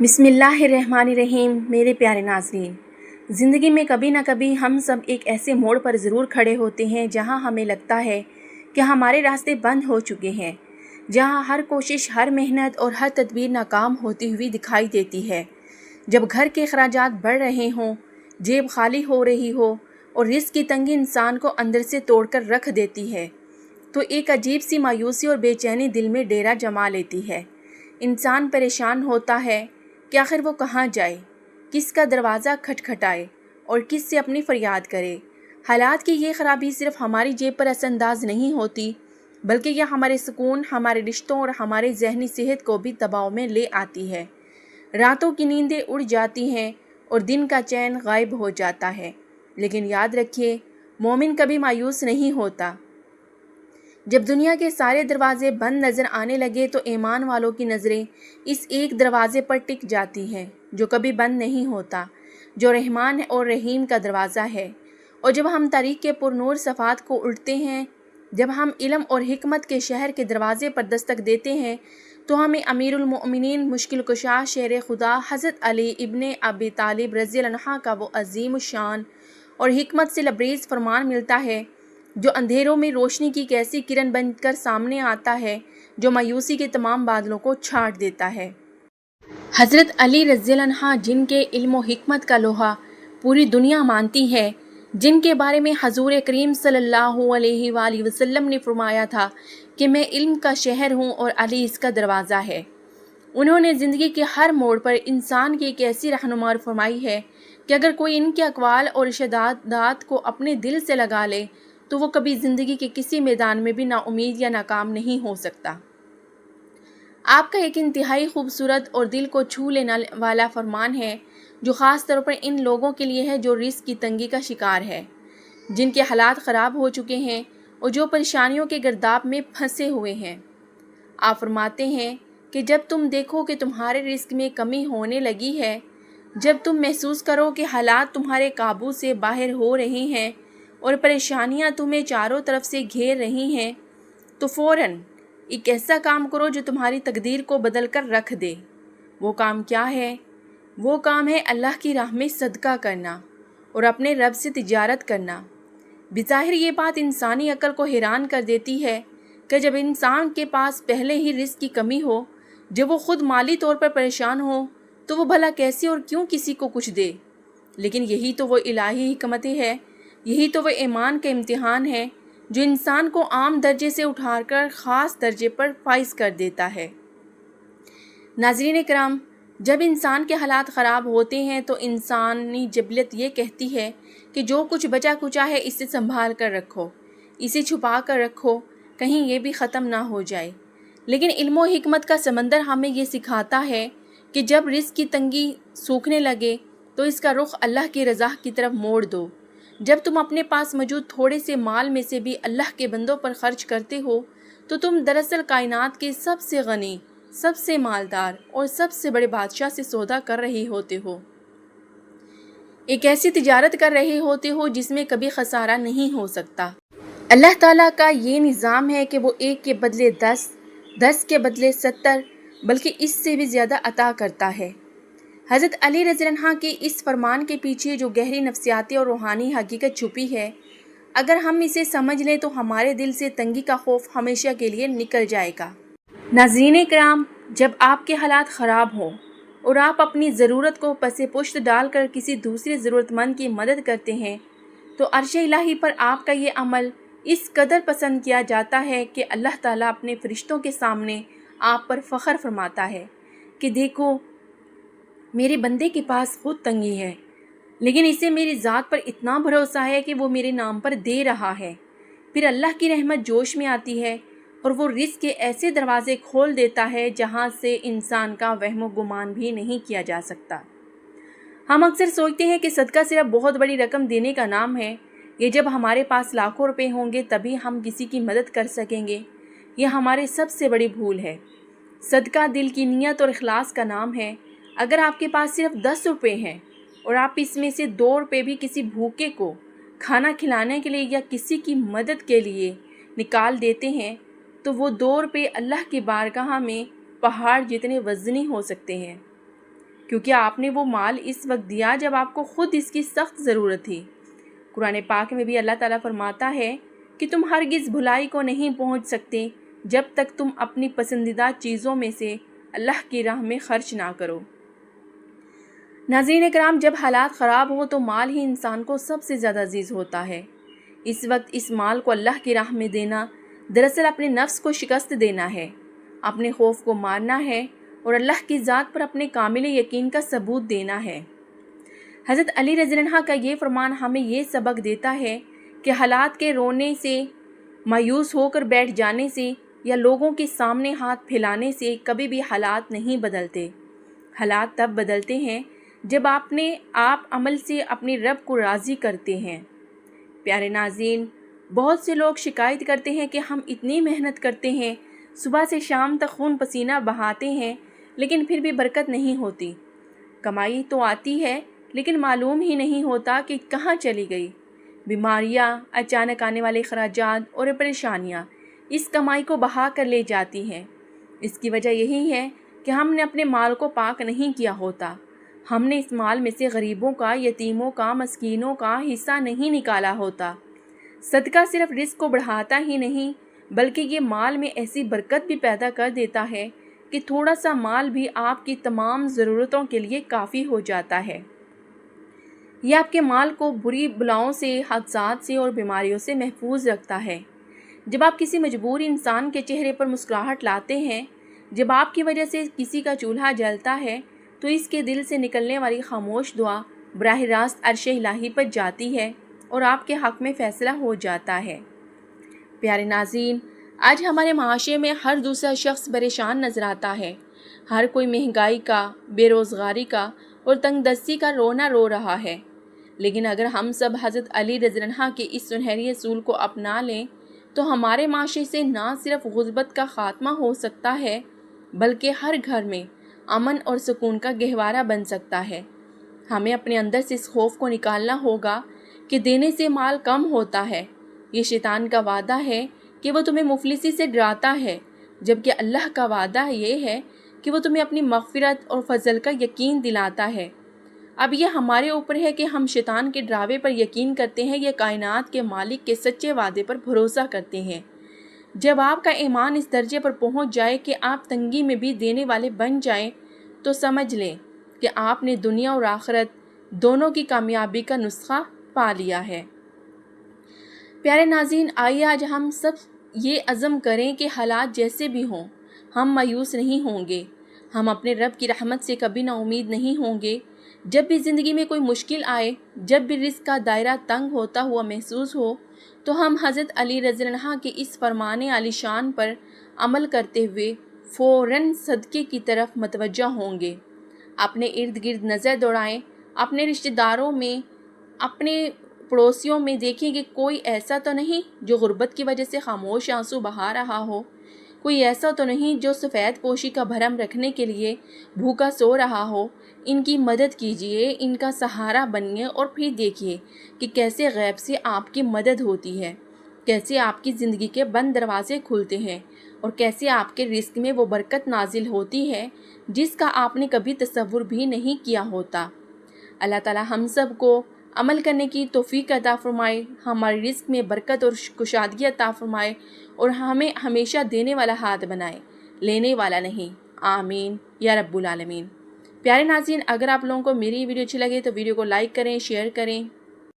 بسم اللہ الرحمن الرحیم۔ میرے پیارے ناظرین، زندگی میں کبھی نہ کبھی ہم سب ایک ایسے موڑ پر ضرور کھڑے ہوتے ہیں جہاں ہمیں لگتا ہے کہ ہمارے راستے بند ہو چکے ہیں، جہاں ہر کوشش، ہر محنت اور ہر تدبیر ناکام ہوتی ہوئی دکھائی دیتی ہے۔ جب گھر کے اخراجات بڑھ رہے ہوں، جیب خالی ہو رہی ہو اور رزق کی تنگی انسان کو اندر سے توڑ کر رکھ دیتی ہے، تو ایک عجیب سی مایوسی اور بے چینی دل میں ڈیرا جما لیتی ہے۔ انسان پریشان ہوتا ہے کہ آخر وہ کہاں جائے، کس کا دروازہ کھٹکھٹائے اور کس سے اپنی فریاد کرے۔ حالات کی یہ خرابی صرف ہماری جیب پر اثر انداز نہیں ہوتی، بلکہ یہ ہمارے سکون، ہمارے رشتوں اور ہمارے ذہنی صحت کو بھی دباؤ میں لے آتی ہے۔ راتوں کی نیندیں اڑ جاتی ہیں اور دن کا چین غائب ہو جاتا ہے۔ لیکن یاد رکھیے، مومن کبھی مایوس نہیں ہوتا۔ جب دنیا کے سارے دروازے بند نظر آنے لگے تو ایمان والوں کی نظریں اس ایک دروازے پر ٹک جاتی ہیں جو کبھی بند نہیں ہوتا، جو رحمان اور رحیم کا دروازہ ہے۔ اور جب ہم تاریخ کے پرنور صفحات کو الٹتے ہیں، جب ہم علم اور حکمت کے شہر کے دروازے پر دستک دیتے ہیں، تو ہمیں امیر المؤمنین، مشکل کشا شیر خدا حضرت علی ابن ابی طالب رضی اللہ عنہ کا وہ عظیم الشان اور حکمت سے لبریز فرمان ملتا ہے جو اندھیروں میں روشنی کی ایک ایسی کرن بن کر سامنے آتا ہے جو مایوسی کے تمام بادلوں کو چھاٹ دیتا ہے۔ حضرت علی رضی اللہ عنہ، جن کے علم و حکمت کا لوہا پوری دنیا مانتی ہے، جن کے بارے میں حضور کریم صلی اللہ علیہ وآلہ وسلم نے فرمایا تھا کہ میں علم کا شہر ہوں اور علی اس کا دروازہ ہے، انہوں نے زندگی کے ہر موڑ پر انسان کی ایک ایسی رہنمائی فرمائی ہے کہ اگر کوئی ان کے اقوال اور ارشادات کو اپنے دل سے لگا لے تو وہ کبھی زندگی کے کسی میدان میں بھی نا امید یا ناکام نہیں ہو سکتا۔ آپ کا ایک انتہائی خوبصورت اور دل کو چھو لینے والا فرمان ہے جو خاص طور پر ان لوگوں کے لیے ہے جو رزق کی تنگی کا شکار ہے، جن کے حالات خراب ہو چکے ہیں اور جو پریشانیوں کے گرداب میں پھنسے ہوئے ہیں۔ آپ فرماتے ہیں کہ جب تم دیکھو کہ تمہارے رزق میں کمی ہونے لگی ہے، جب تم محسوس کرو کہ حالات تمہارے قابو سے باہر ہو رہے ہیں اور پریشانیاں تمہیں چاروں طرف سے گھیر رہی ہیں، تو فوراً ایک ایسا کام کرو جو تمہاری تقدیر کو بدل کر رکھ دے۔ وہ کام کیا ہے؟ وہ کام ہے اللہ کی راہ میں صدقہ کرنا اور اپنے رب سے تجارت کرنا۔ بظاہر یہ بات انسانی عقل کو حیران کر دیتی ہے کہ جب انسان کے پاس پہلے ہی رزق کی کمی ہو، جب وہ خود مالی طور پر پریشان ہو، تو وہ بھلا کیسے اور کیوں کسی کو کچھ دے؟ لیکن یہی تو وہ الہی حکمت ہے، یہی تو وہ ایمان کا امتحان ہے جو انسان کو عام درجے سے اٹھا کر خاص درجے پر فائز کر دیتا ہے۔ ناظرین کرام، جب انسان کے حالات خراب ہوتے ہیں تو انسانی جبلت یہ کہتی ہے کہ جو کچھ بچا کچا ہے اسے سنبھال کر رکھو، اسے چھپا کر رکھو، کہیں یہ بھی ختم نہ ہو جائے۔ لیکن علم و حکمت کا سمندر ہمیں یہ سکھاتا ہے کہ جب رزق کی تنگی سوکھنے لگے تو اس کا رخ اللہ کی رضا کی طرف موڑ دو۔ جب تم اپنے پاس موجود تھوڑے سے مال میں سے بھی اللہ کے بندوں پر خرچ کرتے ہو تو تم دراصل کائنات کے سب سے غنی، سب سے مالدار اور سب سے بڑے بادشاہ سے سودا کر رہے ہوتے ہو، ایک ایسی تجارت کر رہے ہوتے ہو جس میں کبھی خسارہ نہیں ہو سکتا۔ اللہ تعالیٰ کا یہ نظام ہے کہ وہ 1 کے بدلے 10، 10 کے بدلے 70، بلکہ اس سے بھی زیادہ عطا کرتا ہے۔ حضرت علی رضی اللہ عنہ کے اس فرمان کے پیچھے جو گہری نفسیاتی اور روحانی حقیقت چھپی ہے، اگر ہم اسے سمجھ لیں تو ہمارے دل سے تنگی کا خوف ہمیشہ کے لیے نکل جائے گا۔ ناظرین کرام، جب آپ کے حالات خراب ہوں اور آپ اپنی ضرورت کو پس پشت ڈال کر کسی دوسرے ضرورت مند کی مدد کرتے ہیں تو عرش الہی پر آپ کا یہ عمل اس قدر پسند کیا جاتا ہے کہ اللہ تعالیٰ اپنے فرشتوں کے سامنے آپ پر فخر فرماتا ہے کہ دیکھو، میرے بندے کے پاس خود تنگی ہے، لیکن اسے میری ذات پر اتنا بھروسہ ہے کہ وہ میرے نام پر دے رہا ہے۔ پھر اللہ کی رحمت جوش میں آتی ہے اور وہ رزق کے ایسے دروازے کھول دیتا ہے جہاں سے انسان کا وہم و گمان بھی نہیں کیا جا سکتا۔ ہم اکثر سوچتے ہیں کہ صدقہ صرف بہت بڑی رقم دینے کا نام ہے، یہ جب ہمارے پاس لاکھوں روپے ہوں گے تبھی ہم کسی کی مدد کر سکیں گے۔ یہ ہماری سب سے بڑی بھول ہے۔ صدقہ دل کی نیت اور اخلاص کا نام ہے۔ اگر آپ کے پاس صرف 10 روپے ہیں اور آپ اس میں سے 2 روپے بھی کسی بھوکے کو کھانا کھلانے کے لیے یا کسی کی مدد کے لیے نکال دیتے ہیں تو وہ 2 روپے اللہ کی بارگاہ میں پہاڑ جتنے وزنی ہو سکتے ہیں۔ کیونکہ آپ نے وہ مال اس وقت دیا جب آپ کو خود اس کی سخت ضرورت تھی۔ قرآن پاک میں بھی اللہ تعالیٰ فرماتا ہے کہ تم ہرگز بھلائی کو نہیں پہنچ سکتے جب تک تم اپنی پسندیدہ چیزوں میں سے اللہ کی راہ میں خرچ نہ کرو۔ ناظرین اکرام، جب حالات خراب ہو تو مال ہی انسان کو سب سے زیادہ عزیز ہوتا ہے۔ اس وقت اس مال کو اللہ کی راہ میں دینا دراصل اپنے نفس کو شکست دینا ہے، اپنے خوف کو مارنا ہے اور اللہ کی ذات پر اپنے کامل یقین کا ثبوت دینا ہے۔ حضرت علی رضی اللہ عنہ کا یہ فرمان ہمیں یہ سبق دیتا ہے کہ حالات کے رونے سے، مایوس ہو کر بیٹھ جانے سے یا لوگوں کے سامنے ہاتھ پھیلانے سے کبھی بھی حالات نہیں بدلتے۔ حالات تب بدلتے ہیں جب آپ عمل سے اپنے رب کو راضی کرتے ہیں۔ پیارے ناظرین، بہت سے لوگ شکایت کرتے ہیں کہ ہم اتنی محنت کرتے ہیں، صبح سے شام تک خون پسینہ بہاتے ہیں، لیکن پھر بھی برکت نہیں ہوتی۔ کمائی تو آتی ہے لیکن معلوم ہی نہیں ہوتا کہ کہاں چلی گئی۔ بیماریاں، اچانک آنے والے اخراجات اور پریشانیاں اس کمائی کو بہا کر لے جاتی ہیں۔ اس کی وجہ یہی ہے کہ ہم نے اپنے مال کو پاک نہیں کیا ہوتا۔ ہم نے اس مال میں سے غریبوں کا، یتیموں کا، مسکینوں کا حصہ نہیں نکالا ہوتا۔ صدقہ صرف رزق کو بڑھاتا ہی نہیں بلکہ یہ مال میں ایسی برکت بھی پیدا کر دیتا ہے کہ تھوڑا سا مال بھی آپ کی تمام ضرورتوں کے لیے کافی ہو جاتا ہے۔ یہ آپ کے مال کو بری بلاؤں سے، حادثات سے اور بیماریوں سے محفوظ رکھتا ہے۔ جب آپ کسی مجبور انسان کے چہرے پر مسکراہٹ لاتے ہیں، جب آپ کی وجہ سے کسی کا چولہا جلتا ہے، تو اس کے دل سے نکلنے والی خاموش دعا براہ راست عرش الہی پر جاتی ہے اور آپ کے حق میں فیصلہ ہو جاتا ہے۔ پیارے ناظرین، آج ہمارے معاشرے میں ہر دوسرا شخص پریشان نظر آتا ہے۔ ہر کوئی مہنگائی کا، بے روزگاری کا اور تنگ دستی کا رونا رو رہا ہے۔ لیکن اگر ہم سب حضرت علی رضی اللہ عنہ کے اس سنہری اصول کو اپنا لیں تو ہمارے معاشرے سے نہ صرف غربت کا خاتمہ ہو سکتا ہے بلکہ ہر گھر میں امن اور سکون کا گہوارہ بن سکتا ہے۔ ہمیں اپنے اندر سے اس خوف کو نکالنا ہوگا کہ دینے سے مال کم ہوتا ہے۔ یہ شیطان کا وعدہ ہے کہ وہ تمہیں مفلسی سے ڈراتا ہے، جبکہ اللہ کا وعدہ یہ ہے کہ وہ تمہیں اپنی مغفرت اور فضل کا یقین دلاتا ہے۔ اب یہ ہمارے اوپر ہے کہ ہم شیطان کے ڈراوے پر یقین کرتے ہیں یا کائنات کے مالک کے سچے وعدے پر بھروسہ کرتے ہیں۔ جب آپ کا ایمان اس درجے پر پہنچ جائے کہ آپ تنگی میں بھی دینے والے بن جائیں تو سمجھ لیں کہ آپ نے دنیا اور آخرت دونوں کی کامیابی کا نسخہ پا لیا ہے۔ پیارے ناظرین، آئیے آج ہم سب یہ عزم کریں کہ حالات جیسے بھی ہوں ہم مایوس نہیں ہوں گے، ہم اپنے رب کی رحمت سے کبھی نا امید نہیں ہوں گے۔ جب بھی زندگی میں کوئی مشکل آئے، جب بھی رزق کا دائرہ تنگ ہوتا ہوا محسوس ہو، تو ہم حضرت علی رضی اللہ عنہ کے اس فرمان عالی شان پر عمل کرتے ہوئے فوراً صدقے کی طرف متوجہ ہوں گے۔ اپنے ارد گرد نظر دوڑائیں، اپنے رشتہ داروں میں، اپنے پڑوسیوں میں دیکھیں کہ کوئی ایسا تو نہیں جو غربت کی وجہ سے خاموش آنسو بہا رہا ہو، کوئی ایسا تو نہیں جو سفید پوشی کا بھرم رکھنے کے لیے بھوکا سو رہا ہو۔ ان کی مدد کیجیے، ان کا سہارا بنیے اور پھر دیکھیے کہ کیسے غیب سے آپ کی مدد ہوتی ہے، کیسے آپ کی زندگی کے بند دروازے کھلتے ہیں اور کیسے آپ کے رزق میں وہ برکت نازل ہوتی ہے جس کا آپ نے کبھی تصور بھی نہیں کیا ہوتا۔ اللہ تعالی ہم سب کو عمل کرنے کی توفیق عطا فرمائے، ہمارے رزق میں برکت اور کشادگی عطا فرمائے اور ہمیں ہمیشہ دینے والا ہاتھ بنائے، لینے والا نہیں۔ آمین یا رب العالمین۔ پیارے ناظرین، اگر آپ لوگوں کو میری ویڈیو اچھی لگے تو ویڈیو کو لائک کریں، شیئر کریں۔